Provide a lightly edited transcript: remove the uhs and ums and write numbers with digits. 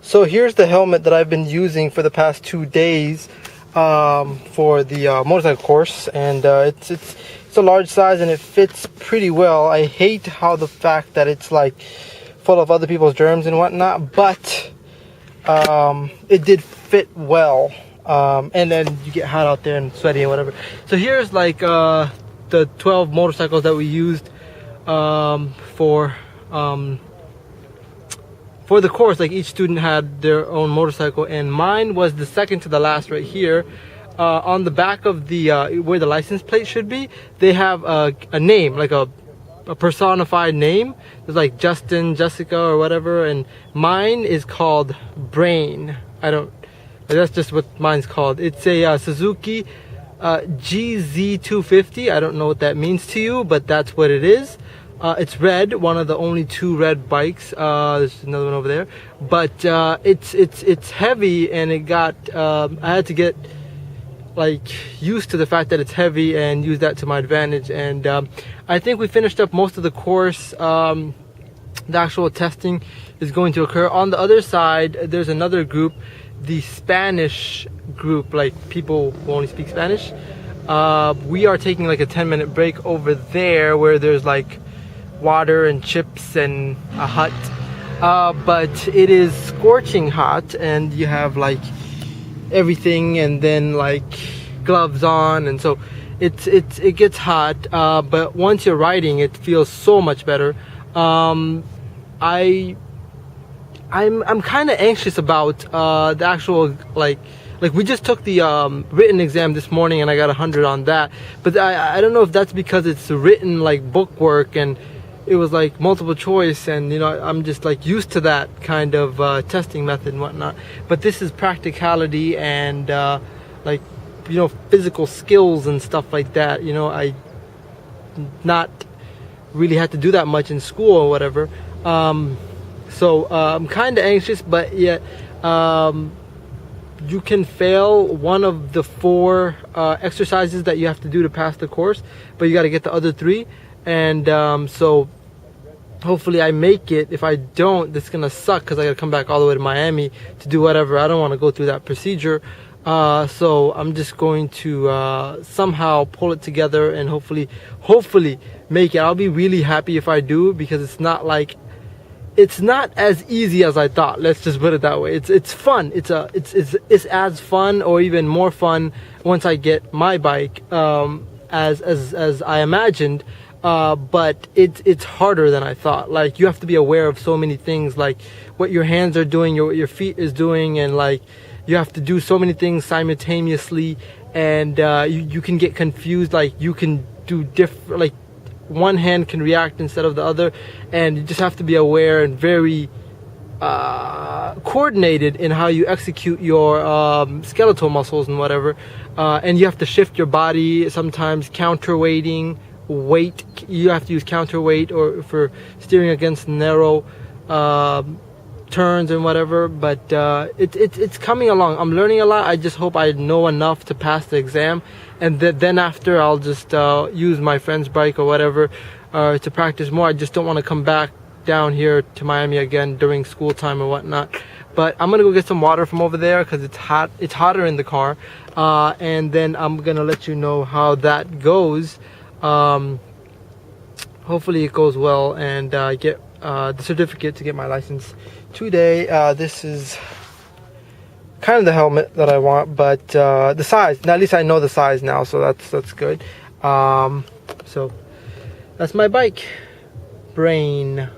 So here's the helmet that I've been using for the past 2 days for the motorcycle course, and it's a large size and it fits pretty well. I hate how the fact that it's like full of other people's germs and whatnot, but it did fit well. And then you get hot out there and sweaty and whatever. So here's like the 12 motorcycles that we used for the course. Like each student had their own motorcycle, and mine was the second to the last right here. On the back of the where the license plate should be, they have a name, like a personified name. It's like Justin, Jessica, or whatever, and mine is called Brain. That's just what mine's called. It's a Suzuki GZ250. I don't know what that means to you, but that's what it is. It's red, one of the only 2 red bikes. There's another one over there, but it's heavy, and it got I had to get like used to the fact that it's heavy and use that to my advantage. And I think we finished up most of the course. The actual testing is going to occur on the other side. There's another group, the Spanish group, like people who only speak Spanish. We are taking like a 10-minute break over there where there's like water and chips and a hut, but it is scorching hot, and you have like everything, and then like gloves on, and so it gets hot, but once you're riding it feels so much better. I'm kind of anxious about the actual like we just took the written exam this morning, and I got 100 on that, but I don't know if that's because it's written like bookwork and it was like multiple choice, and you know, I'm just like used to that kind of testing method and whatnot. But this is practicality and like, you know, physical skills and stuff like that. You know, I not really had to do that much in school or whatever. So I'm kind of anxious, but yet you can fail one of the 4 exercises that you have to do to pass the course, but you got to get the other 3. And so hopefully I make it. If I don't, it's gonna suck because I gotta come back all the way to Miami to do whatever. I don't want to go through that procedure, so I'm just going to somehow pull it together and hopefully make it. I'll be really happy if I do, because it's not as easy as I thought. Let's just put it that way. It's fun. It's as fun or even more fun once I get my bike as I imagined. But it's harder than I thought. Like, you have to be aware of so many things, like what your hands are doing, what your feet is doing, and like you have to do so many things simultaneously, and you can get confused. Like, you can do different, like one hand can react instead of the other, and you just have to be aware and very coordinated in how you execute your skeletal muscles and whatever, and you have to shift your body sometimes, counterweighting weight. You have to use counterweight or for steering against narrow turns and whatever, but it's coming along. I'm learning a lot. I just hope I know enough to pass the exam, and then after I'll just use my friend's bike or whatever to practice more. I just don't want to come back down here to Miami again during school time or whatnot. But I'm gonna go get some water from over there because it's hot. It's hotter in the car, and then I'm gonna let you know how that goes. Hopefully it goes well, and I get the certificate to get my license today. This is kind of the helmet that I want, but the size, now at least I know the size now, so that's good. So that's my bike, Brain.